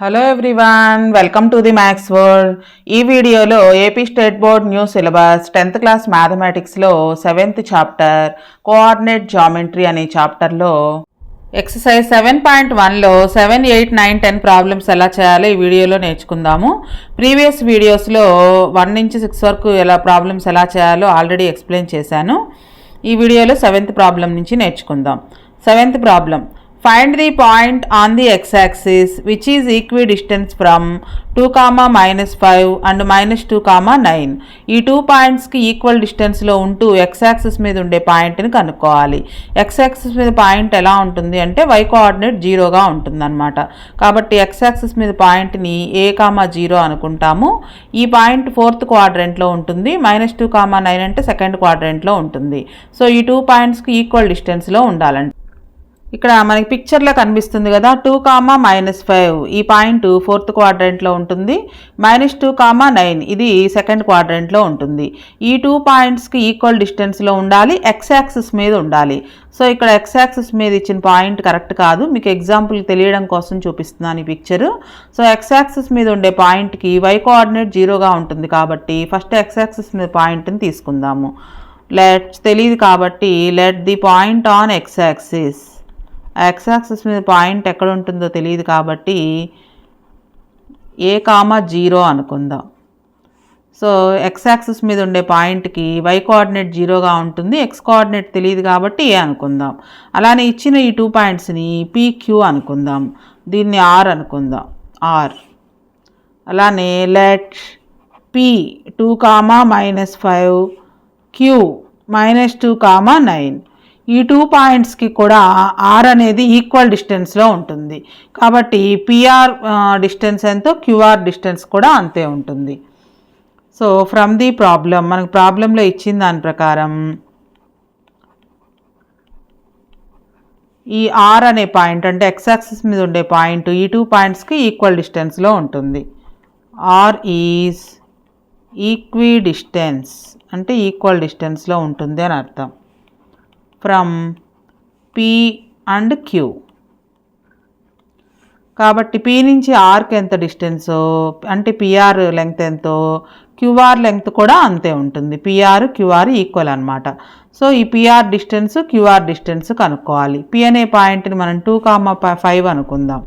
Hello everyone, welcome to the maths world. ఈ వీడియోలో AP state board new syllabus 10th class మ్యాథమెటిక్స్లో 7th chapter coordinate geometry అనే చాప్టర్లో exercise 7.1లో 7, 8, 9, 10 problems ఎలా చేయాలో ఈ వీడియోలో నేర్చుకుందాము. ప్రీవియస్ వీడియోస్లో 1 నుంచి 6 వరకు ప్రాబ్లమ్స్ ఎలా చేయాలో ఆల్రెడీ ఎక్స్ప్లెయిన్ చేశాను. ఈ వీడియోలో 7th ప్రాబ్లం నుంచి నేర్చుకుందాం. 7th problem, find the point on the x-axis which is equidistant from 2, -5 and -2, 9. ఈ 2 పాయింట్స్కి ఈక్వల్ డిస్టెన్స్లో ఉంటూ x-యాక్సిస్ మీద ఉండే పాయింట్ని కనుక్కోవాలి. x-యాక్సిస్ మీద పాయింట్ ఎలా ఉంటుంది అంటే y కోఆర్డినేట్ 0గా ఉంటుంది అనమాట. కాబట్టి x-యాక్సిస్ మీద పాయింట్ని a, 0 అనుకుంటాము. ఈ పాయింట్ 4th క్వాడ్రంట్లో ఉంటుంది. -2, 9 అంటే 2nd క్వాడ్రంట్లో ఉంటుంది. సో ఈ 2 పాయింట్స్కి ఈక్వల్ డిస్టెన్స్లో ఉండాలండి. ఇక్కడ మనకి పిక్చర్లో కనిపిస్తుంది కదా, 2, -5 ఈ పాయింట్ 4th క్వాడ్రంట్లో ఉంటుంది. -2, 9 ఇది 2nd క్వాడ్రంట్లో ఉంటుంది. ఈ 2 పాయింట్స్కి ఈక్వల్ డిస్టెన్స్లో ఉండాలి, x-యాక్సిస్ మీద ఉండాలి. సో ఇక్కడ x-యాక్సిస్ మీద ఇచ్చిన పాయింట్ కరెక్ట్ కాదు, మీకు ఎగ్జాంపుల్ తెలియడం కోసం చూపిస్తున్నాను ఈ పిక్చరు. సో x-యాక్సిస్ మీద ఉండే పాయింట్కి y కోఆర్డినేట్ 0గా ఉంటుంది కాబట్టి ఫస్ట్ x-యాక్సిస్ మీద పాయింట్ని తీసుకుందాము. తెలియదు కాబట్టి లెట్ ది పాయింట్ ఆన్ x-యాక్సిస్. x-యాక్సిస్ మీద పాయింట్ ఎక్కడ ఉంటుందో తెలియదు కాబట్టి a, 0 అనుకుందాం. సో x-యాక్సిస్ మీద ఉండే పాయింట్కి y కోఆర్డినేట్ 0గా ఉంటుంది, x కోఆర్డినేట్ తెలియదు కాబట్టి a అనుకుందాం. అలానే ఇచ్చిన ఈ 2 పాయింట్స్ని PQ అనుకుందాం, దీన్ని R అనుకుందాం, R. అలానే లెట్ P 2, -5 Q -2, 9. ఈ 2 పాయింట్స్కి కూడా R అనేది ఈక్వల్ డిస్టెన్స్లో ఉంటుంది కాబట్టి PR డిస్టెన్స్ ఎంతో QR డిస్టెన్స్ కూడా అంతే ఉంటుంది. సో ఫ్రమ్ ది ప్రాబ్లం, మనకు ప్రాబ్లంలో ఇచ్చిన దాని ప్రకారం ఈ R అనే పాయింట్ అంటే x-యాక్సిస్ మీద ఉండే పాయింట్ ఈ 2 పాయింట్స్కి ఈక్వల్ డిస్టెన్స్లో ఉంటుంది. R ఈజ్ ఈక్విడిస్టెన్స్ అంటే ఈక్వల్ డిస్టెన్స్లో ఉంటుంది అని అర్థం. ఫ్రమ్ P అండ్ Q, కాబట్టి P నుంచి Rకి ఎంత డిస్టెన్సో అంటే PR లెంగ్త్ ఎంతో QR లెంగ్త్ కూడా అంతే ఉంటుంది. PR, QR ఈక్వల్ అనమాట. సో ఈ PR డిస్టెన్స్, QR డిస్టెన్స్ కనుక్కోవాలి. P అనే పాయింట్ని మనం 2, 5 అనుకుందాం,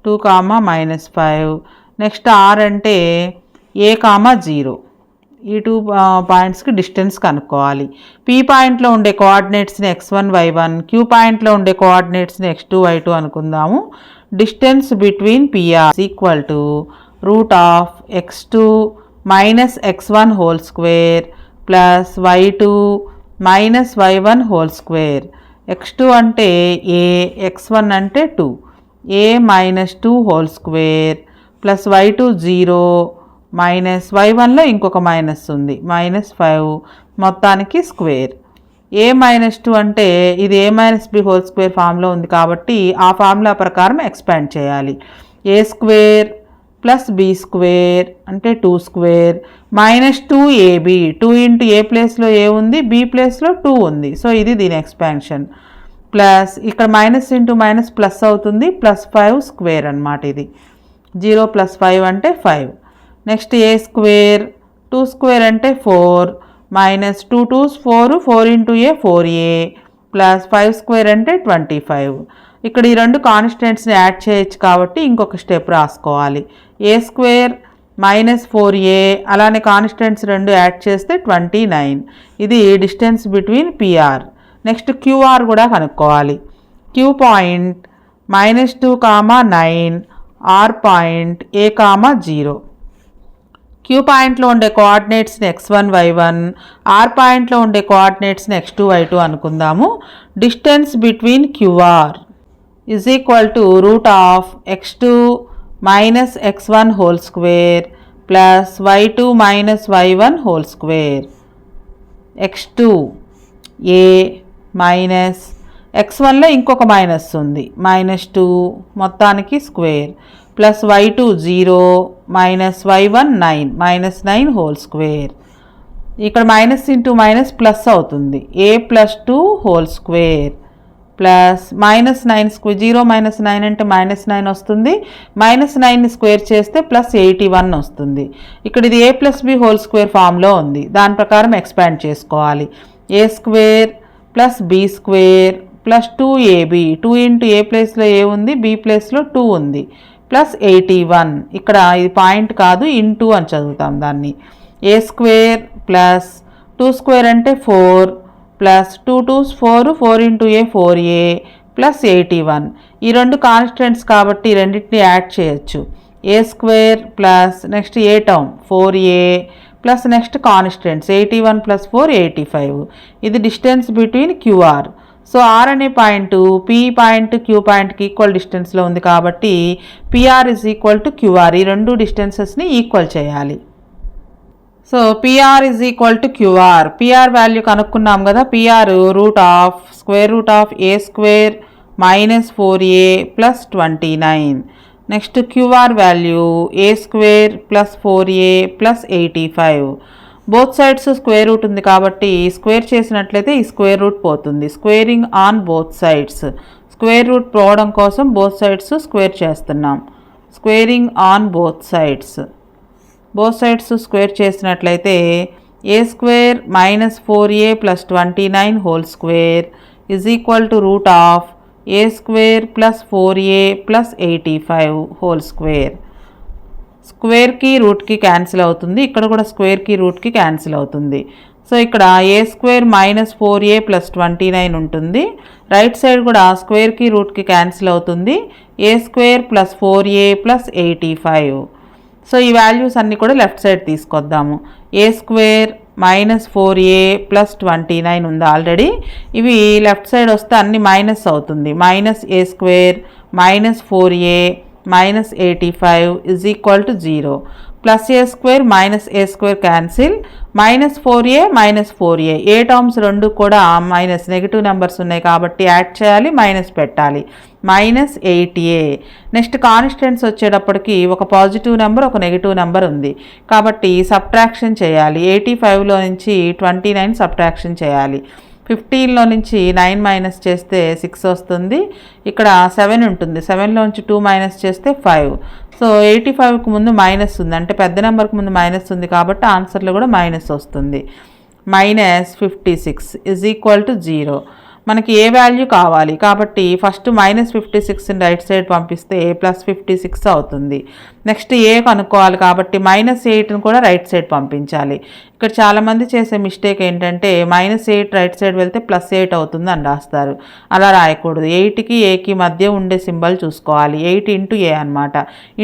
2, -5. నెక్స్ట్ R అంటే a, 0. ఈ 2 పాయింట్స్కి డిస్టెన్స్ కనుక్కోవాలి. P పాయింట్లో ఉండే కోఆర్డినేట్స్ని x1, y1, Q పాయింట్లో ఉండే కోఆర్డినేట్స్ని x2, y2 అనుకుందాము. Distance between PR equal to x2 - x1 whole square plus y2 - y1 whole square. x2 అంటే a, x1 అంటే 2, a - 2 whole square plus y2 0 -y1లో ఇంకొక మైనస్ ఉంది, -5 మొత్తానికి స్క్వేర్. a - 2 అంటే ఇది a - b హోల్ స్క్వేర్ ఫామ్లో ఉంది కాబట్టి ఆ ఫార్ములా ప్రకారం ఎక్స్పాండ్ చేయాలి. a² + b² అంటే 2² -2ab, 2 × a ప్లేస్లో a ఉంది, b ప్లేస్లో 2 ఉంది. సో ఇది దీని ఎక్స్పాన్షన్. ప్లస్ ఇక్కడ మైనస్ ఇంటూ మైనస్ ప్లస్ అవుతుంది, +5² అనమాట. ఇది 0 + 5 అంటే 5. నెక్స్ట్ a², 2² అంటే 4 -2 2s 4, 4 × a 4a ప్లస్ 5² అంటే 25. ఇక్కడ ఈ 2 కాన్స్టెంట్స్ని యాడ్ చేయొచ్చు కాబట్టి ఇంకొక స్టెప్ రాసుకోవాలి. a² - 4a అలానే కాన్స్టెంట్స్ 2 యాడ్ చేస్తే 29. ఇది distance between PR. Next QR కూడా కనుక్కోవాలి. Q point -2, 9, R point a, 0. Q పాయింట్లో ఉండే కోఆర్డినేట్స్ని x1, y1, R పాయింట్లో ఉండే కోఆర్డినేట్స్ని x2, y2 అనుకుందాము. Distance between QR is equal to x2 - x1 whole square plus y2 - y1 whole square. x2 a minus x1లో ఇంకొక మైనస్ ఉంది, -2 మొత్తానికి square plus y2 0 -y1 9, -9 whole square. ఇక్కడ మైనస్ ఇంటూ మైనస్ ప్లస్ అవుతుంది, a + 2 whole square plus -9 0 -9 అంటే -9 వస్తుంది. -9ని square చేస్తే +81 వస్తుంది. ఇక్కడ ఇది a + b హోల్ స్క్వేర్ ఫామ్లో ఉంది. దాని ప్రకారం ఎక్స్పాండ్ చేసుకోవాలి. a² + b² + 2ab 2 × a ప్లేస్లో a ఉంది, b ప్లేస్లో 2 ఉంది, +81. ఇక్కడ ఇది పాయింట్ కాదు, ఇంటూ అని చదువుతాం దాన్ని. a² + 2² అంటే 4 ప్లస్ 2 2s 4 4 × a 4a +81. ఈ రెండు కాన్స్టెంట్స్ కాబట్టి రెండింటిని యాడ్ చేయొచ్చు. a² ప్లస్ నెక్స్ట్ ఏ term 4a plus next constants 81 + 4 85. ఇది distance between QR. So r అనే పాయింట్ p పాయింట్ q పాయింట్కి ఈక్వల్ డిస్టెన్స్లో ఉంది కాబట్టి PR = QR. ఈ రెండు డిస్టెన్సెస్ని ఈక్వల్ చేయాలి. So PR = QR. PR value కనుక్కున్నాం కదా. PR √√a² - 4a + 29. Next QR value a² + 4a + 85. Both sides square root ఉంది కాబట్టి స్క్వేర్ చేసినట్లయితే ఈ స్క్వేర్ రూట్ పోతుంది. Squaring on both sides. Square root పోవడం కోసం బోత్ సైడ్స్ స్క్వేర్ చేస్తున్నాం. Squaring on both sides. Both sides square చేసినట్లయితే a² - 4a + 29 whole square = a² + 4a + 85 whole square. స్క్వేర్కి రూట్కి క్యాన్సిల్ అవుతుంది. ఇక్కడ కూడా స్క్వేర్కి రూట్కి క్యాన్సిల్ అవుతుంది. సో ఇక్కడ a² - 4a + 29 ఉంటుంది. రైట్ సైడ్ కూడా స్క్వేర్కి రూట్కి క్యాన్సిల్ అవుతుంది. a² + 4a + 85. సో ఈ వాల్యూస్ అన్నీ కూడా లెఫ్ట్ సైడ్ తీసుకొద్దాము. a² - 4a + 29 ఉంది ఆల్రెడీ. ఇవి లెఫ్ట్ సైడ్ వస్తే అన్ని మైనస్ అవుతుంది. -a² - 4a - 85 = 0. +a² - a² cancel. -4a - 4a ఏ టర్మ్స్ రెండు కూడా మైనస్ నెగిటివ్ నెంబర్స్ ఉన్నాయి కాబట్టి యాడ్ చేయాలి, మైనస్ పెట్టాలి. -8a. నెక్స్ట్ కాన్స్టెంట్స్ వచ్చేటప్పటికి ఒక పాజిటివ్ నెంబర్ ఒక నెగిటివ్ నెంబర్ ఉంది కాబట్టి సబ్ట్రాక్షన్ చేయాలి. 85లో నుంచి 29 సబ్ట్రాక్షన్ చేయాలి. 15లో నుంచి 9 మైనస్ చేస్తే 6 వస్తుంది. ఇక్కడ 7 ఉంటుంది. 7లో నుంచి 2 మైనస్ చేస్తే 5. సో 85కి ముందు మైనస్ ఉంది అంటే పెద్ద నెంబర్కి ముందు మైనస్ ఉంది కాబట్టి ఆన్సర్లో కూడా మైనస్ వస్తుంది. -56 = 0. మనకి ఏ వాల్యూ కావాలి కాబట్టి ఫస్ట్ -56ని రైట్ సైడ్ పంపిస్తే +56 అవుతుంది. నెక్స్ట్ ఏ కనుక్కోవాలి కాబట్టి -8ని కూడా రైట్ సైడ్ పంపించాలి. ఇక్కడ చాలామంది చేసే మిస్టేక్ ఏంటంటే -8 రైట్ సైడ్ వెళ్తే +8 అవుతుంది అని రాస్తారు. అలా రాయకూడదు. 8కి ఏకి మధ్య ఉండే సింబల్ చూసుకోవాలి. 8 × a అనమాట.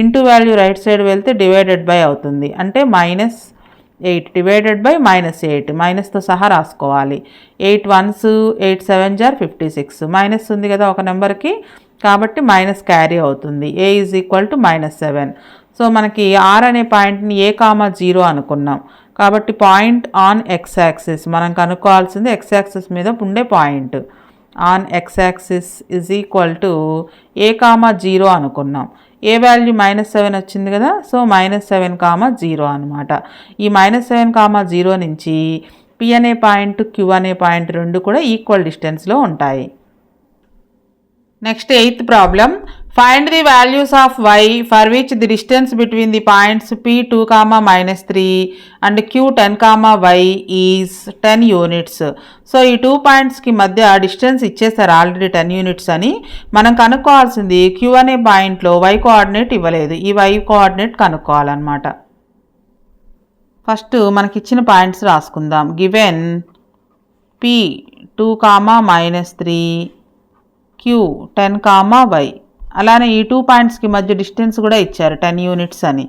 ఇంటూ వాల్యూ రైట్ సైడ్ వెళ్తే డివైడెడ్ బై అవుతుంది. అంటే -8 డివైడెడ్ బై -8 మైనస్తో సహా రాసుకోవాలి. 8 1s 8 7s are 56. మైనస్ ఉంది కదా ఒక నెంబర్కి కాబట్టి మైనస్ క్యారీ అవుతుంది. a = -7. సో మనకి r అనే పాయింట్ని a, 0 అనుకున్నాం కాబట్టి పాయింట్ ఆన్ x యాక్సిస్ మనం కనుక్కోవాల్సింది x యాక్సిస్ మీద ఉండే point. On x axis = a, 0 అనుకున్నాం. ఏ వాల్యూ -7 వచ్చింది కదా. సో -7, 0 అనమాట. ఈ -7, 0 నుంచి P అనే పాయింట్ Q అనే పాయింట్ రెండు కూడా ఈక్వల్ డిస్టెన్స్లో ఉంటాయి. Next 8th problem. Find the values of y for which the distance between the points P2, -3 and Q10, y is 10 units. So ఈ 2 పాయింట్స్కి మధ్య డిస్టెన్స్ ఇచ్చేసారు ఆల్రెడీ 10 యూనిట్స్ అని. మనం కనుక్కోవాల్సింది Q అనే పాయింట్లో y కోఆర్డినేట్ ఇవ్వలేదు. ఈ y కోఆర్డినేట్ కనుక్కోవాలన్నమాట. ఫస్ట్ మనకి ఇచ్చిన points రాసుకుందాం. Given P2, -3 Q10, y. అలానే ఈ 2 పాయింట్స్కి మధ్య డిస్టెన్స్ కూడా ఇచ్చారు 10 యూనిట్స్ అని.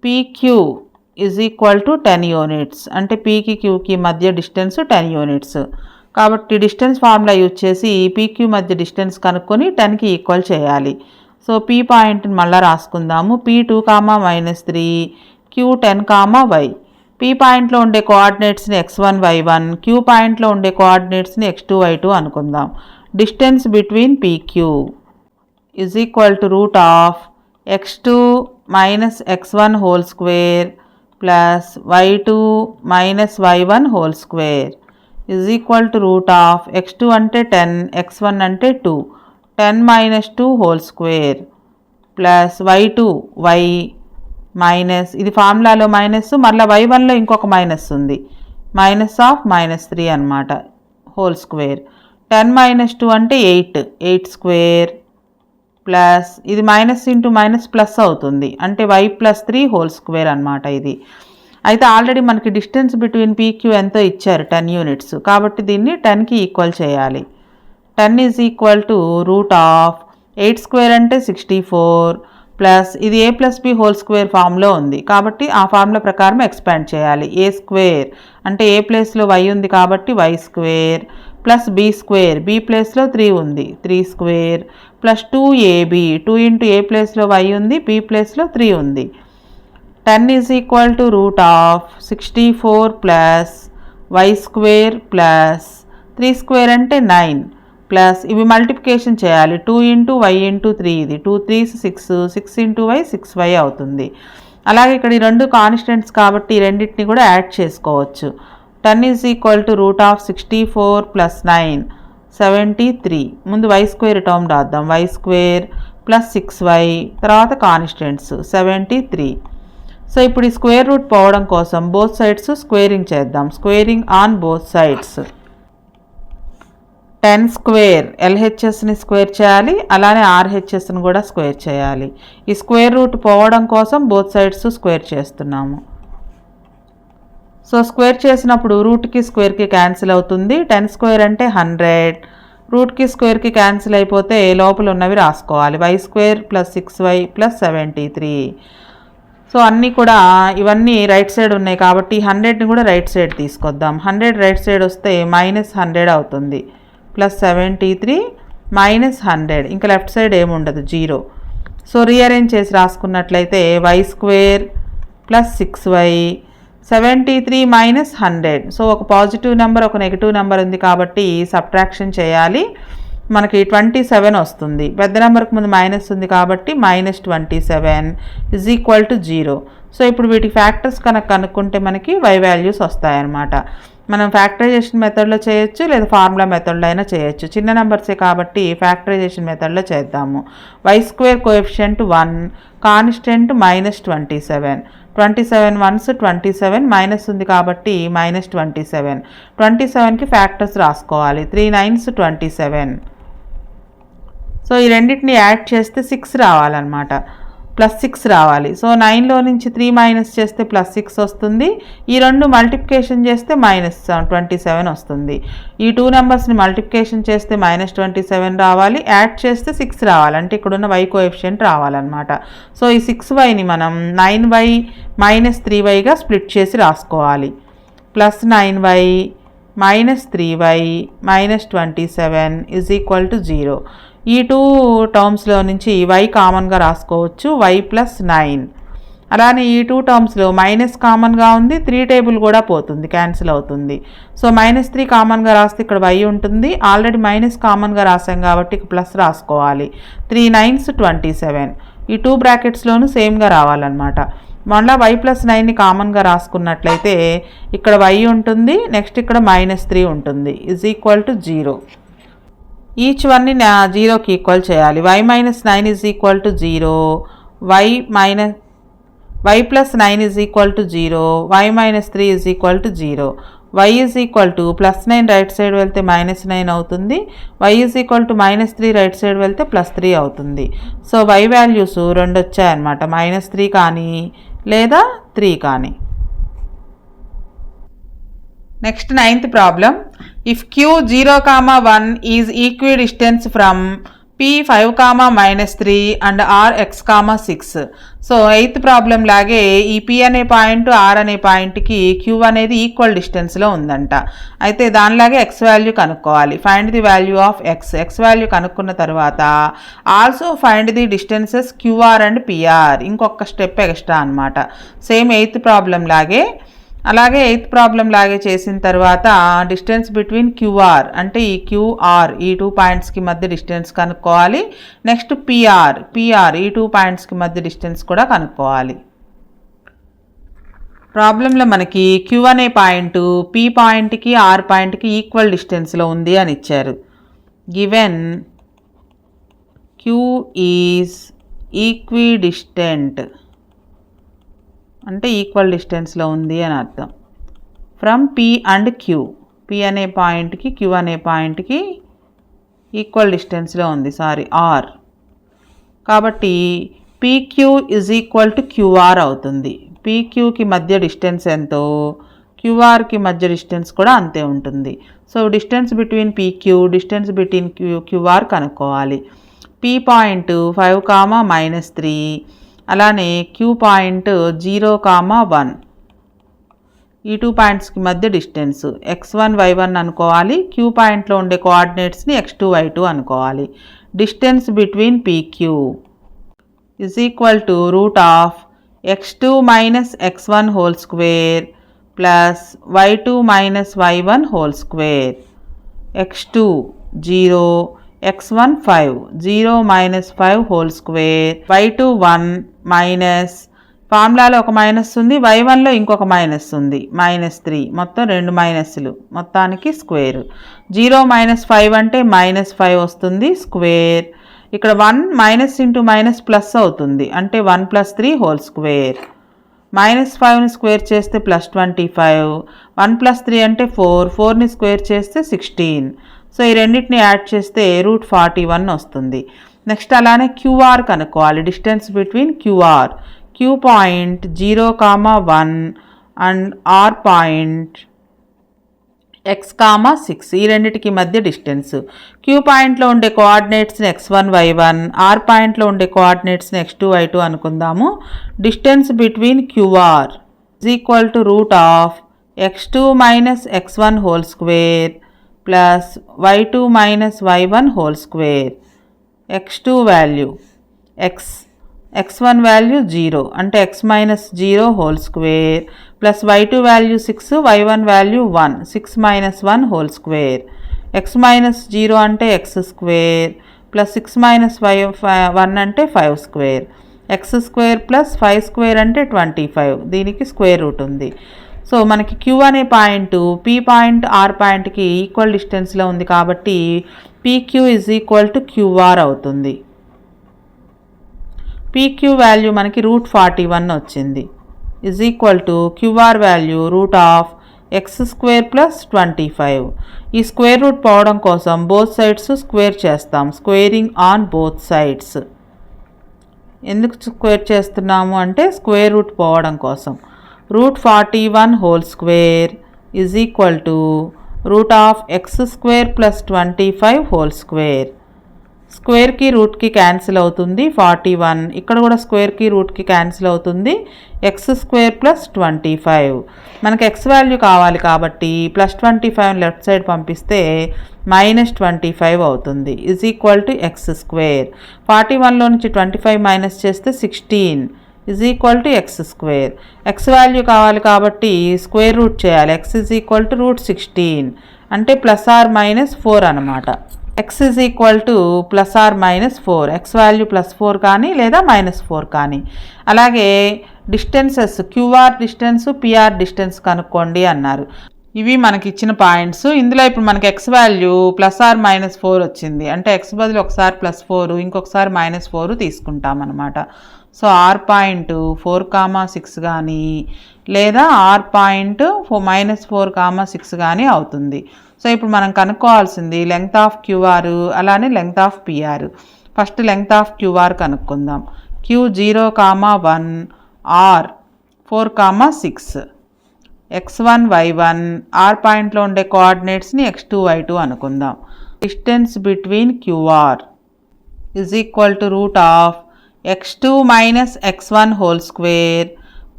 PQ = 10 యూనిట్స్ అంటే Pకి Qకి మధ్య డిస్టెన్స్ 10 యూనిట్స్. కాబట్టి డిస్టెన్స్ ఫార్ములా యూజ్ చేసి PQ మధ్య డిస్టెన్స్ కనుక్కొని 10కి ఈక్వల్ చేయాలి. సో P పాయింట్ని మళ్ళీ రాసుకుందాము. P2, -3 Q10, y. P పాయింట్లో ఉండే కోఆర్డినేట్స్ని x1, y1, Q పాయింట్లో ఉండే కోఆర్డినేట్స్ని x2, y2 అనుకుందాం. Distance between PQ = x2 - x1 whole square + y2 - y1 whole square is equal to root of x2 అంటే 10, x1 అంటే 2, 10 minus 2 whole square plus y2 y minus, ఇది ఫార్ములాలో minus, మళ్ళీ y1లో ఇంకొక minus ఉంది, మైనస్ ఆఫ్ -3 అనమాట whole square. 10 minus 2 అంటే 8, 8 square plus ఇది minus into minus plus అవుతుంది అంటే y+3 హోల్ స్క్వేర్ అనమాట ఇది. అయితే ఆల్రెడీ మనకి డిస్టెన్స్ బిట్వీన్ పీక్యూ ఎంతో ఇచ్చారు 10 యూనిట్స్, కాబట్టి దీన్ని 10కి ఈక్వల్ చేయాలి. 10 is equal to root of 8 square అంటే 64 ప్లస్ ఇది a+b హోల్ స్క్వేర్ ఫామ్లో ఉంది కాబట్టి ఆ ఫార్ములా ప్రకారం ఎక్స్పాండ్ చేయాలి. a స్క్వేర్ అంటే a ప్లేస్లో y ఉంది కాబట్టి y square plus b square, b ప్లేస్లో 3 ఉంది 3 square plus 2ab, 2 into a ప్లేస్లో y ఉంది, b ప్లేస్లో 3 ఉంది. 10 is equal to root of 64 plus y square plus 3 square అంటే 9 ప్లస్ ఇవి మల్టిప్లికేషన్ చేయాలి, 2 ఇంటూ y ఇంటూ 3, ఇది 2 3 6, 6 ఇంటూ y 6y అవుతుంది. అలాగే ఇక్కడ ఈ రెండు కాన్స్టెంట్స్ కాబట్టి ఈ రెండింటిని కూడా యాడ్ చేసుకోవచ్చు. 10 is equal to root of 64 plus 9 73, ముందు y స్క్వేర్ టర్మ్ రాద్దాం, y స్క్వేర్ ప్లస్ 6y తర్వాత కాన్స్టెంట్స్ 73. సో ఇప్పుడు ఈ స్క్వేర్ రూట్ పోవడం కోసం బోత్ సైడ్స్ స్క్వేరింగ్ చేద్దాం, squaring on both sides. 10 square LHSని స్క్వేర్ చేయాలి, అలానే RHSని కూడా స్క్వేర్ చేయాలి. ఈ స్క్వేర్ రూట్ పోవడం కోసం బోత్ సైడ్స్ స్క్వేర్ చేస్తున్నాము. సో స్క్వేర్ చేసినప్పుడు రూట్కి స్క్వేర్కి క్యాన్సిల్ అవుతుంది, 10 స్క్వేర్ అంటే 100, రూట్కి స్క్వేర్కి క్యాన్సిల్ అయిపోతే లోపల ఉన్నవి రాసుకోవాలి, y square plus 6y plus 73. So అన్నీ కూడా ఇవన్నీ రైట్ సైడ్ ఉన్నాయి కాబట్టి 100ని కూడా రైట్ సైడ్ తీసుకొద్దాం. 100 రైట్ సైడ్ వస్తే -100 అవుతుంది, ప్లస్ 73 -100, ఇంకా లెఫ్ట్ సైడ్ ఏముండదు 0. సో రీఅరేంజ్ చేసి రాసుకున్నట్లయితే y square plus 6y 73 -100. So ఒక పాజిటివ్ నెంబర్ ఒక నెగిటివ్ నెంబర్ ఉంది కాబట్టి సబ్ట్రాక్షన్ చేయాలి, మనకి 27 వస్తుంది. పెద్ద నెంబర్కి ముందు మైనస్ ఉంది కాబట్టి -27 ఈజ్ ఈక్వల్ టు 0. సో ఇప్పుడు వీటి ఫ్యాక్టర్స్ కనుక్కుంటే మనకి y వాల్యూస్ వస్తాయన్నమాట. మనం ఫ్యాక్టరైజేషన్ మెథడ్లో చేయొచ్చు లేదా ఫార్ములా మెథడ్లో అయినా చేయొచ్చు. చిన్న నెంబర్సే కాబట్టి ఫ్యాక్టరైజేషన్ మెథడ్లో చేద్దాము. y square coefficient 1, constant -27, 27 once 27, minus ఉంది కాబట్టి -27, 27కి ఫ్యాక్టర్స్ రాసుకోవాలి, 3 9s 27. సో ఈ రెండింటిని యాడ్ చేస్తే 6 రావాలన్నమాట, +6 రావాలి. సో 9లో నుంచి 3 మైనస్ చేస్తే +6 వస్తుంది, ఈ రెండు మల్టిప్లికేషన్ చేస్తే -27 వస్తుంది. ఈ 2 నెంబర్స్ని మల్టిప్లికేషన్ చేస్తే -27 రావాలి, యాడ్ చేస్తే 6 రావాలి, అంటే ఇక్కడున్న y కోఎఫిషియంట్ రావాలన్నమాట. సో ఈ 6yని మనం 9y -3yగా స్ప్లిట్ చేసి రాసుకోవాలి, plus 9y -3y -27 is equal to 0. ఈ 2 టర్మ్స్లో నుంచి y కామన్గా రాసుకోవచ్చు, y ప్లస్ 9. అలానే ఈ 2 టర్మ్స్లో మైనస్ కామన్గా ఉంది, 3 టేబుల్ కూడా పోతుంది, క్యాన్సిల్ అవుతుంది. సో -3 కామన్గా రాస్తే ఇక్కడ y ఉంటుంది, ఆల్రెడీ మైనస్ కామన్గా రాసాం కాబట్టి ఇక ప్లస్ రాసుకోవాలి, 3 9s 27. ఈ 2 బ్రాకెట్స్లోనూ సేమ్గా రావాలన్నమాట. మళ్ళీ y ప్లస్ 9ని కామన్గా రాసుకున్నట్లయితే ఇక్కడ y ఉంటుంది, నెక్స్ట్ ఇక్కడ -3 ఉంటుంది, ఈజ్ ఈక్వల్ టు 0. ఈచ్ వన్ని 0కి ఈక్వల్ చేయాలి. y -9 is equal to 0, y plus 9 is equal to 0, y -3 is equal to 0. y is equal to +9 right side వెళ్తే -9 అవుతుంది, y is equal to -3 right side వెళ్తే +3 అవుతుంది. So y values 2 వచ్చాయన్నమాట, -3 కానీ లేదా 3 కానీ. Next 9th problem. If q 0, 1 is equidistance from p 5, -3 and r x, 6. So 8th problem లాగే ఈ p అనే పాయింట్ r అనే పాయింట్కి q అనేది ఈక్వల్ డిస్టెన్స్లో ఉందంట. అయితే దానిలాగే x వాల్యూ కనుక్కోవాలి. Find the value of x value కనుక్కున్న తర్వాత also find the distances qr and pr, ఇంకొక స్టెప్ ఎక్స్ట్రా అనమాట. సేమ్ 8th ప్రాబ్లం లాగే, అలాగే 8th ప్రాబ్లం లాగే చేసిన తర్వాత డిస్టెన్స్ బిట్వీన్ QR అంటే ఈ QR ఈ 2 పాయింట్స్కి మధ్య డిస్టెన్స్ కనుక్కోవాలి. నెక్స్ట్ PR ఈ 2 పాయింట్స్కి మధ్య డిస్టెన్స్ కూడా కనుక్కోవాలి. ప్రాబ్లంలో మనకి క్యూ అనే పాయింట్ పీ పాయింట్కి ఆర్ పాయింట్కి ఈక్వల్ డిస్టెన్స్లో ఉంది అని ఇచ్చారు. గివెన్ క్యూ ఈజ్ ఈక్విడిస్టెంట్ అంటే ఈక్వల్ డిస్టెన్స్లో ఉంది అని అర్థం. From P and Q, P అనే పాయింట్కి క్యూ అనే పాయింట్కి ఈక్వల్ డిస్టెన్స్లో ఉంది ఆర్. కాబట్టి PQ is equal to QR అవుతుంది. పీక్యూకి మధ్య డిస్టెన్స్ ఎంతో క్యూఆర్కి మధ్య డిస్టెన్స్ కూడా అంతే ఉంటుంది. So distance between PQ, distance between QR కనుక్కోవాలి. పీ పాయింట్ 5, -3, అలానే క్యూ పాయింట్ 0, 1. ఈ 2 పాయింట్స్కి మధ్య డిస్టెన్స్ x1, y1 అనుకోవాలి. క్యూ పాయింట్లో ఉండే కోఆర్డినేట్స్ని x2, y2 అనుకోవాలి. Distance between P Q is equal to x2 - x1 whole square plus y2 - y1 whole square. x2 0, x1 5, 0 - 5 whole square, y2 1 minus, ఫార్ములాలో ఒక మైనస్ ఉంది, y1లో ఇంకొక మైనస్ ఉంది, -3, మొత్తం 2 మైనస్లు, మొత్తానికి స్క్వేర్. 0 - 5 అంటే -5 వస్తుంది స్క్వేర్. ఇక్కడ 1 మైనస్ ఇంటూ మైనస్ ప్లస్ అవుతుంది అంటే 1 + 3 హోల్ స్క్వేర్. -5ని స్క్వేర్ చేస్తే +25, 1 + 3 అంటే 4, 4ని స్క్వేర్ చేస్తే 16. సో ఈ రెండింటిని యాడ్ చేస్తే √41 వస్తుంది. నెక్స్ట్ అలానే క్యూఆర్ కనుక్కోవాలి. Distance between QR, Q point 0, 1 and R point x, 6 ఈ రెండింటికి మధ్య డిస్టెన్స్. క్యూ పాయింట్లో ఉండే కోఆర్డినేట్స్ని x1, y1, ఆర్ పాయింట్లో ఉండే కోఆర్డినేట్స్ని x2, y2 అనుకుందాము. Distance between QR is equal to x2 - x1 whole square plus y2 - y1 whole square. x2 value x1 value 0 అంటే x - 0 whole square plus y2 value 6, y1 value 1, 6 - 1 whole square. x - 0 అంటే x square plus 6 - 1 అంటే 5 square. x square plus 5 square అంటే 25, దీనికి square root ఉంది. So మనకి Q అనే point P point are పాయింట్కి equal డిస్టెన్స్లో ఉంది కాబట్టి PQ is equal to QR అవుతుంది. పీక్యూ వాల్యూ మనకి √41 వచ్చింది. Is equal to QR value x² + 25. ఈ స్క్వేర్ రూట్ పోవడం కోసం బోత్ సైడ్స్ స్క్వేర్ చేస్తాం. Squaring on both sides. ఎందుకు స్క్వేర్ చేస్తున్నాము అంటే స్క్వేర్ రూట్ పోవడం కోసం. √41 whole square is equal to x² + 25 whole square. స్క్వేర్కి రూట్కి క్యాన్సిల్ అవుతుంది 41, ఇక్కడ కూడా స్క్వేర్కి రూట్కి క్యాన్సిల్ అవుతుంది x² + 25. మనకి x వాల్యూ కావాలి కాబట్టి +25 లెఫ్ట్ సైడ్ పంపిస్తే -25 అవుతుంది. Is equal to x². 41లో నుంచి 25 మైనస్ చేస్తే 16 is equal to x². x value కావాలి కాబట్టి స్క్వేర్ రూట్ చేయాలి. x ఈజ్ ఈక్వల్ టు √16 అంటే +or -4 అనమాట. x is equal to +or -4, x value +4 కానీ లేదా -4 కానీ. అలాగే distances QR distance, PR distance కనుక్కోండి అన్నారు. ఇవి మనకి ఇచ్చిన పాయింట్స్. ఇందులో ఇప్పుడు మనకి x వాల్యూ +or -4 వచ్చింది అంటే x బదులు ఒకసారి +4 ఇంకొకసారి -4 తీసుకుంటాం అనమాట. సో ఆర్ పాయింట్ 4, 6 కానీ లేదా ఆర్ పాయింట్ -4, 6 కానీ అవుతుంది. సో ఇప్పుడు మనం కనుక్కోవాల్సింది లెంగ్త్ ఆఫ్ క్యూఆర్ అలానే length of PR. First length of QR కనుక్కుందాం. Q 0, 1, R 4, 6, x1, y1 R పాయింట్లో ఉండే కోఆర్డినేట్స్ని x2, y2 అనుకుందాం. Distance between QR is equal to x2 - x1 whole square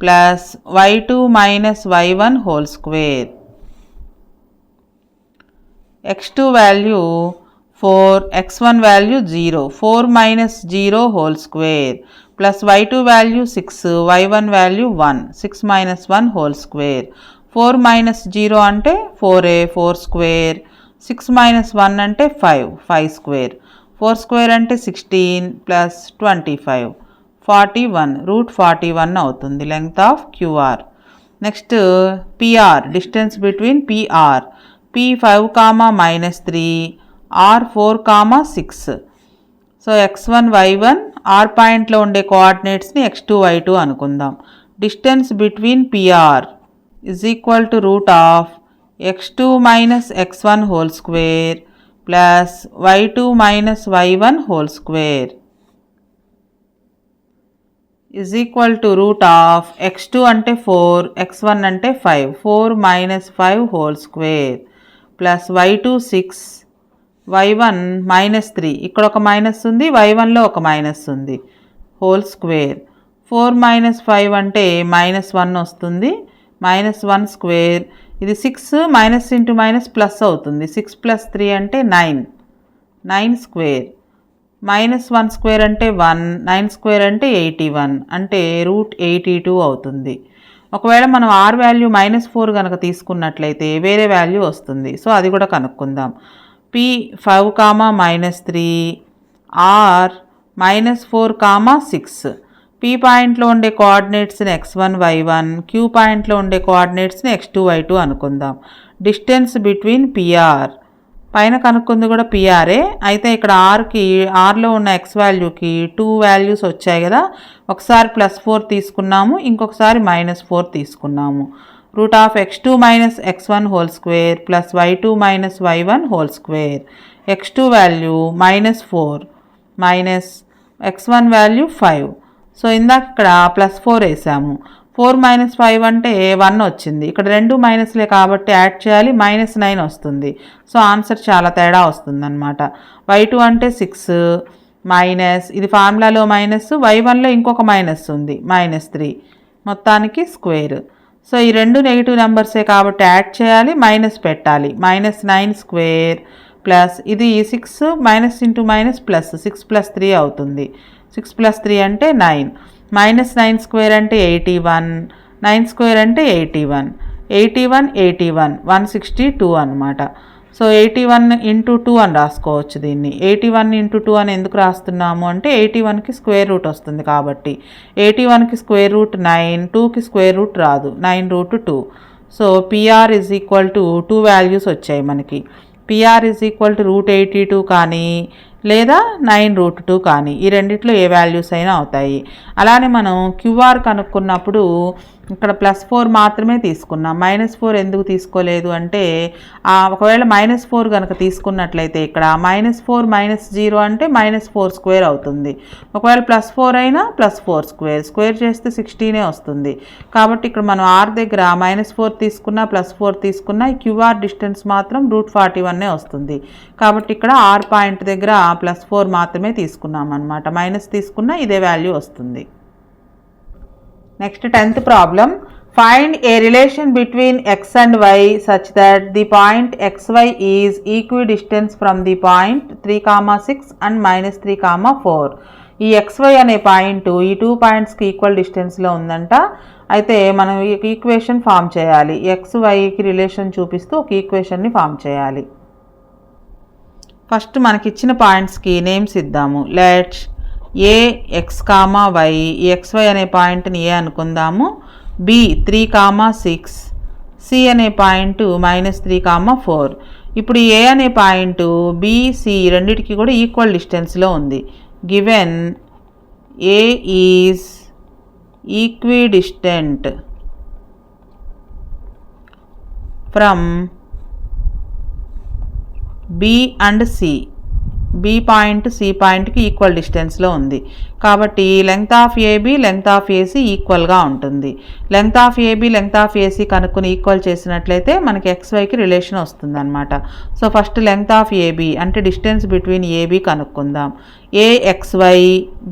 plus y2 - y1 whole square. x2 value 4, x1 value 0, 4 - 0 whole square plus y2 value 6, y1 value 1, 6 - 1 whole square. 4 - 0 అంటే 4a, 4 square, 6 - 1 అంటే 5, 5 square. 4 square అంటే 16 plus 25, 41, √41 అవుతుంది length of QR. Next PR distance between PR P5, -3, R4, 6. So x1 y1 R పాయింట్లో ఉండే కోఆర్డినేట్స్ని x2 y2 అనుకుందాం. Distance between PR is equal to root of x2 - x1 whole square plus y2 - y1 whole square is equal to root of x2 అంటే 4, x1 అంటే 5, 4 - 5 whole square plus y2 6, y1 -3, ఇక్కడ ఒక minus ఉంది, y1లో ఒక minus ఉంది, whole square. 4 - 5 అంటే -1 వస్తుంది, -1 square. ఇది 6 మైనస్ ఇంటూ మైనస్ ప్లస్ అవుతుంది, 6 + 3 అంటే 9, 9 స్క్వేర్. -1 స్క్వేర్ అంటే 1, 9 స్క్వేర్ అంటే 81, అంటే √82 అవుతుంది. ఒకవేళ మనం R వాల్యూ -4 కనుక తీసుకున్నట్లయితే వేరే వాల్యూ వస్తుంది. సో అది కూడా కనుక్కుందాం. P5, -3, R -4, 6. P పాయింట్లో ఉండే కోఆర్డినేట్స్ని x1 y1, Q పాయింట్లో ఉండే కోఆర్డినేట్స్ని x2 y2 అనుకుందాం. డిస్టెన్స్ బిట్వీన్ పిఆర్ పైన కనుక్కుంది కూడా పిఆర్ఏ. అయితే ఇక్కడ ఆర్లో ఉన్న ఎక్స్ వాల్యూకి 2 వాల్యూస్ వచ్చాయి కదా, ఒకసారి +4 తీసుకున్నాము, ఇంకొకసారి -4 తీసుకున్నాము. Root of x2 - x1 whole square plus y2 - y1 whole square. x2 value -4 minus x1 value 5. So ఇందాక ఇక్కడ +4 వేసాము. 4 - 5 అంటే 1 వచ్చింది. ఇక్కడ 2 మైనస్లే కాబట్టి యాడ్ చేయాలి, -9 వస్తుంది. సో ఆన్సర్ చాలా తేడా వస్తుంది అనమాట. y2 అంటే 6 మైనస్, ఇది ఫార్ములాలో మైనస్, y1లో ఇంకొక మైనస్ ఉంది, -3, మొత్తానికి స్క్వేర్. సో ఈ రెండు నెగిటివ్ నెంబర్సే కాబట్టి యాడ్ చేయాలి, మైనస్ పెట్టాలి, -9 స్క్వేర్ ప్లస్ ఇది 6 మైనస్ ఇంటూ మైనస్ ప్లస్ 6 + 3 అవుతుంది. 6 + 3 అంటే 9, -9 స్క్వేర్ అంటే 81, 9 స్క్వేర్ అంటే 81, 81, 81, 162 అనమాట. సో 81 × 2 అని రాసుకోవచ్చు దీన్ని. 81 × 2 అని ఎందుకు రాస్తున్నాము అంటే 81కి స్క్వేర్ రూట్ వస్తుంది కాబట్టి. 81కి స్క్వేర్ రూట్ 9, 2కి స్క్వేర్ రూట్ రాదు, 9√2. So PR is equal to 2 values వచ్చాయి మనకి. పిఆర్ ఈజ్ ఈక్వల్ టు √82 కానీ లేదా 9√2 కానీ, ఈ రెండిట్లో ఏ వాల్యూస్ అయినా అవుతాయి. అలానే మనం క్యూఆర్ కనుక్కున్నప్పుడు ఇక్కడ +4 మాత్రమే తీసుకున్నాం, -4 ఎందుకు తీసుకోలేదు అంటే ఒకవేళ -4 కనుక తీసుకున్నట్లయితే ఇక్కడ -4 - 0 అంటే -4 స్క్వేర్ అవుతుంది. ఒకవేళ +4 అయినా +4 స్క్వేర్, స్క్వేర్ చేస్తే 16 వస్తుంది. కాబట్టి ఇక్కడ మనం R దగ్గర -4 తీసుకున్నా +4 తీసుకున్నా ఈ క్యూఆర్ డిస్టెన్స్ మాత్రం √41 వస్తుంది. కాబట్టి ఇక్కడ R పాయింట్ దగ్గర +4 మాత్రమే తీసుకున్నాం అనమాట, మైనస్ తీసుకున్నా ఇదే వాల్యూ వస్తుంది. Next 10th problem. Find a relation between x and y such that the point xy is equidistant from the point 3, 6 and -3, 4. ఈ xy అనే పాయింట్ ఈ 2 పాయింట్స్కి ఈక్వల్ డిస్టెన్స్లో ఉందంట. అయితే మనం ఈ ఈక్వేషన్ ఫామ్ చేయాలి, xyకి రిలేషన్ చూపిస్తూ ఒక ఈక్వేషన్ని ఫామ్ చేయాలి. ఫస్ట్ మనకిచ్చిన పాయింట్స్కి నేమ్స్ ఇద్దాము. లెట్స్ ఏ x, y, ఈ xy అనే పాయింట్ని ఏ అనుకుందాము. B 3, 6, C అనే పాయింట్ -3, 4. ఇప్పుడు ఏ అనే పాయింట్ BC రెండిటికి కూడా ఈక్వల్ డిస్టెన్స్లో ఉంది. Given a is equidistant from B and C. B point C పాయింట్కి ఈక్వల్ డిస్టెన్స్లో ఉంది కాబట్టి length of AB length of AC ఈక్వల్గా ఉంటుంది. Length of AB length of AC కనుక్కొని ఈక్వల్ చేసినట్లయితే మనకి XYకి రిలేషన్ వస్తుంది అనమాట. So first length of AB అంటే డిస్టెన్స్ బిట్వీన్ AB కనుక్కుందాం. AXY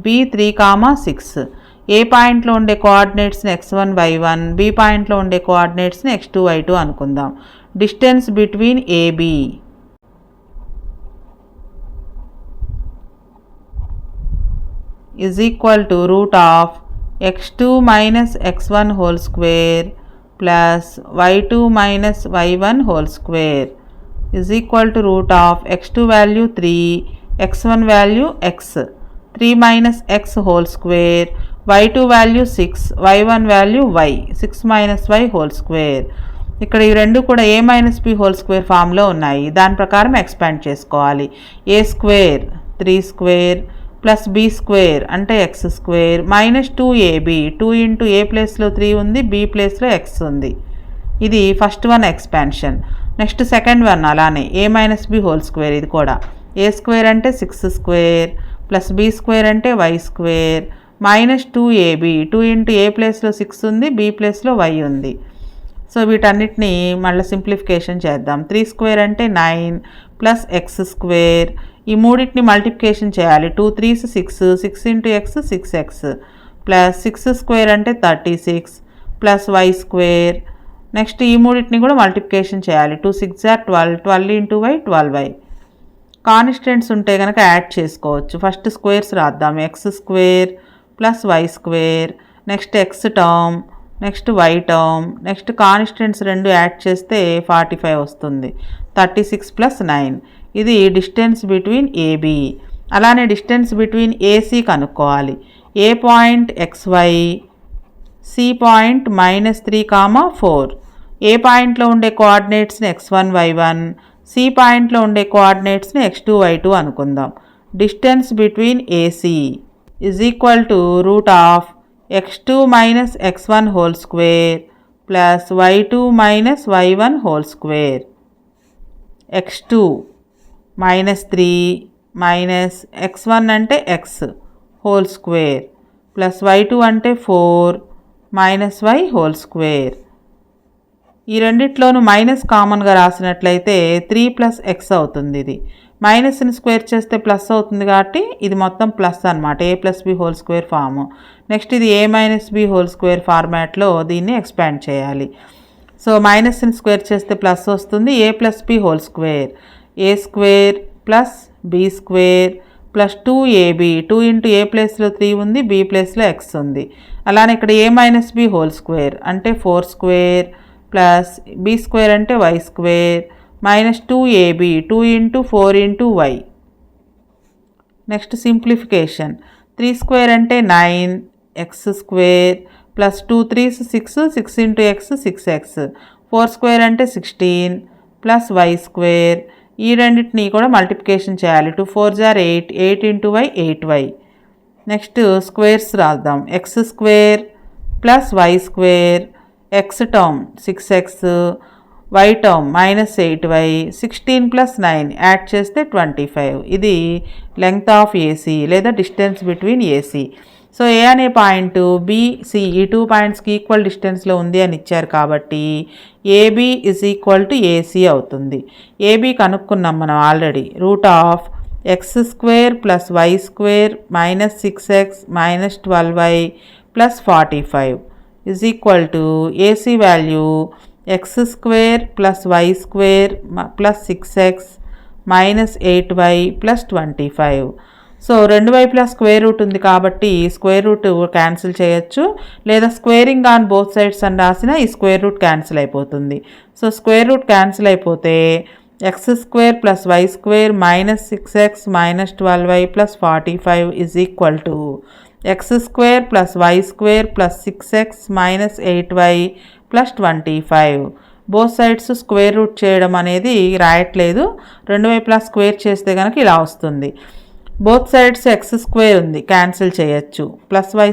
B 3, 6. ఏ పాయింట్లో ఉండే కోఆర్డినేట్స్ని x1 y1, B పాయింట్లో ఉండే కోఆర్డినేట్స్ని x2 y2 అనుకుందాం. Distance between AB is equal to root of x2 - x1 whole square plus y2 - y1 whole square is equal to root of x2 value 3, x1 value x, 3 - x whole square y2 value 6, y1 value y, 6 minus y whole square. ఇక్కడ ఈ రెండు కూడా a minus b whole square ఫామ్లో ఉన్నాయి. దాని ప్రకారం expand చేసుకోవాలి. a square 3 square plus b square అంటే x square minus 2ab, 2 into a ప్లేస్లో 3 ఉంది, b ప్లేస్లో x ఉంది. ఇది first one expansion. Next second one అలానే a minus b whole square. ఇది కూడా a స్క్వేర్ అంటే 6 స్క్వేర్ ప్లస్ b స్క్వేర్ అంటే y square minus 2ab, 2 into a ప్లేస్లో 6 ఉంది, b ప్లేస్లో y ఉంది. సో వీటన్నిటిని మళ్ళీ సింప్లిఫికేషన్ చేద్దాం. 3 స్క్వేర్ అంటే 9 ప్లస్ ఎక్స్ స్క్వేర్. ఈ మూడింటిని మల్టిప్లికేషన్ చేయాలి. 2 3s 6, 6 into X 6x plus 6 square అంటే 36 ప్లస్ y స్క్వేర్. నెక్స్ట్ ఈ మూడింటిని కూడా మల్టిప్లికేషన్ చేయాలి. 2 6 12, 12 ఇంటూ y 12y. కాన్స్టెంట్స్ ఉంటే కనుక యాడ్ చేసుకోవచ్చు. ఫస్ట్ స్క్వేర్స్ రాద్దాం. X square plus y square, next X term, next y term, next constants రెండు యాడ్ చేస్తే 45 వస్తుంది. 36 ప్లస్ 9. ఇది డిస్టెన్స్ బిట్వీన్ ఏబి. అలానే డిస్టెన్స్ బిట్వీన్ ఏసీ కనుక్కోవాలి. ఏ పాయింట్ xy, సి పాయింట్ -3, 4. ఏ పాయింట్లో ఉండే కోఆర్డినేట్స్ని x1 y1, సి పాయింట్లో ఉండే కోఆర్డినేట్స్ని x2 y2 అనుకుందాం. Distance between AC is equal to root of x2 minus x1 whole square plus y2 minus y1 whole square. x2 -3 minus x1 అంటే x whole square plus y2 అంటే 4 minus y whole square. ఈ రెండిట్లోనూ minus కామన్గా రాసినట్లయితే 3 plus x అవుతుంది. ఇది మైనస్ని square చేస్తే plus అవుతుంది కాబట్టి ఇది మొత్తం ప్లస్ అనమాట. a plus B whole square form. Next ఇది a minus B whole square ఫార్మాట్లో దీన్ని ఎక్స్పాండ్ చేయాలి. సో మైనస్ని స్క్వేర్ చేస్తే ప్లస్ వస్తుంది. a plus B whole square, a square plus b square plus 2ab, 2 into a ప్లేస్లో 3 ఉంది, b ప్లేస్లో x ఉంది. అలానే ఇక్కడ a minus B whole square అంటే 4 స్క్వేర్ ప్లస్ b స్క్వేర్ అంటే y square minus 2ab, 2 into 4 into y. Next simplification. 3 square అంటే 9 x square plus 2 3s 6, 6 into x 6x. 4 square అంటే 16 ప్లస్ y స్క్వేర్. ఈ రెండింటిని కూడా మల్టిప్లికేషన్ చేయాలి. 2 4s 8, 8 into y 8y. Next squares రాద్దాం. x square plus y square, x term 6x, y term -8y, 16 plus 9 add చేస్తే 25. ఇది length of AC లేదా distance between AC. So ఏ అనే పాయింట్ బిసి ఈ 2 పాయింట్స్కి ఈక్వల్ డిస్టెన్స్లో ఉంది అని ఇచ్చారు కాబట్టి AB is equal to AC అవుతుంది. ఏబి కనుక్కున్నాం మనం already. Root of x square plus y square minus 6x minus 12y plus 45 is equal to AC value x square plus y square plus 6x minus 8y plus 25. So రెండు వైపులా square root ఉంది కాబట్టి square root cancel చేయొచ్చు, లేదా squaring on both sides అని రాసిన ఈ square root cancel అయిపోతుంది. సో స్క్వేర్ రూట్ క్యాన్సిల్ అయిపోతే x square plus y square minus 6x minus 12y plus 45 is equal to x square plus y square plus 6x minus 8y plus 25. Both sides square root చేయడం అనేది రాయట్లేదు, రెండు వైపులా square చేస్తే కనుక ఇలా వస్తుంది. Both sides x square ఉంది, cancel చేయొచ్చు. ప్లస్ వై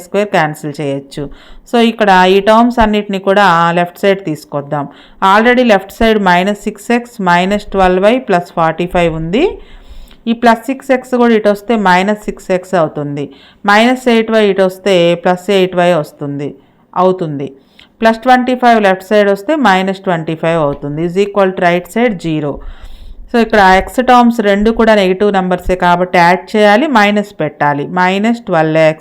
స్క్వేర్ క్యాన్సిల్ చేయొచ్చు. సో ఇక్కడ ఈ టర్మ్స్ అన్నిటిని కూడా లెఫ్ట్ సైడ్ తీసుకొద్దాం. Already left side minus 6x minus 12y plus 45 ఉంది. ఈ ప్లస్ 6x కూడా ఇటు వస్తే మైనస్ 6x అవుతుంది. మైనస్ 8y ఇటు వస్తే ప్లస్ 8y అవుతుంది. ప్లస్ 25 లెఫ్ట్ సైడ్ వస్తే మైనస్ 25 అవుతుంది. Is equal to right side 0. So ఇక్కడ ఎక్స్ టర్మ్స్ రెండు కూడా నెగిటివ్ నెంబర్సే కాబట్టి యాడ్ చేయాలి, మైనస్ పెట్టాలి. మైనస్ 12x,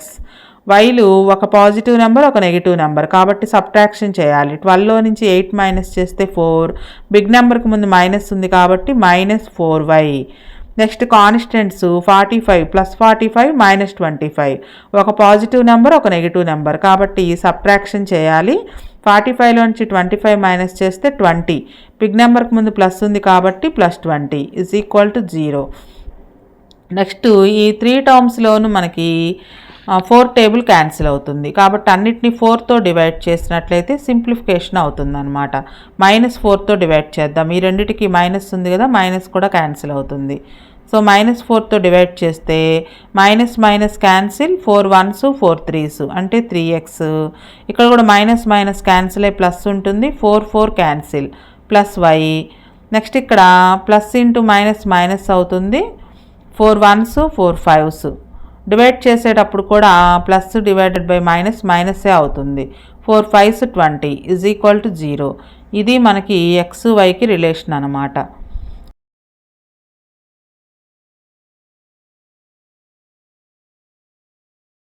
వైలు ఒక పాజిటివ్ నెంబర్ ఒక నెగిటివ్ నెంబర్ కాబట్టి సబ్ట్రాక్షన్ చేయాలి. 12లో నుంచి 8 మైనస్ చేస్తే 4, బిగ్ నెంబర్కి ముందు మైనస్ ఉంది కాబట్టి minus 4y. Next constants 45 plus 45 minus 25, ఒక పాజిటివ్ నెంబర్ ఒక నెగిటివ్ నెంబర్ కాబట్టి సబ్ట్రాక్షన్ చేయాలి. 45లోంచి 25 మైనస్ చేస్తే 20, బిగ్ నెంబర్కి ముందు ప్లస్ ఉంది కాబట్టి plus 20 is equal to 0. Next ఈ 3 టర్మ్స్లోనూ మనకి 4 టేబుల్ క్యాన్సిల్ అవుతుంది. కాబట్టి అన్నిటిని 4తో డివైడ్ చేసినట్లయితే సింప్లిఫికేషన్ అవుతుందన్నమాట. -4తో డివైడ్ చేద్దాం. ఈ రెండిటికి మైనస్ ఉంది కదా, మైనస్ కూడా క్యాన్సిల్ అవుతుంది. సో -4తో డివైడ్ చేస్తే minus minus cancel, 4 1s 4 3s అంటే 3x. ఇక్కడ కూడా మైనస్ మైనస్ క్యాన్సిల్ అయ్యి ప్లస్ ఉంటుంది, 4 4 క్యాన్సిల్ ప్లస్ y. నెక్స్ట్ ఇక్కడ ప్లస్ ఇంటూ మైనస్ మైనస్ అవుతుంది, 4 1s 4 5s. డివైడ్ చేసేటప్పుడు కూడా ప్లస్ డివైడెడ్ బై మైనస్ మైనసే అవుతుంది. 4 5s 20 = 0. ఇది మనకి x yకి రిలేషన్ అన్నమాట.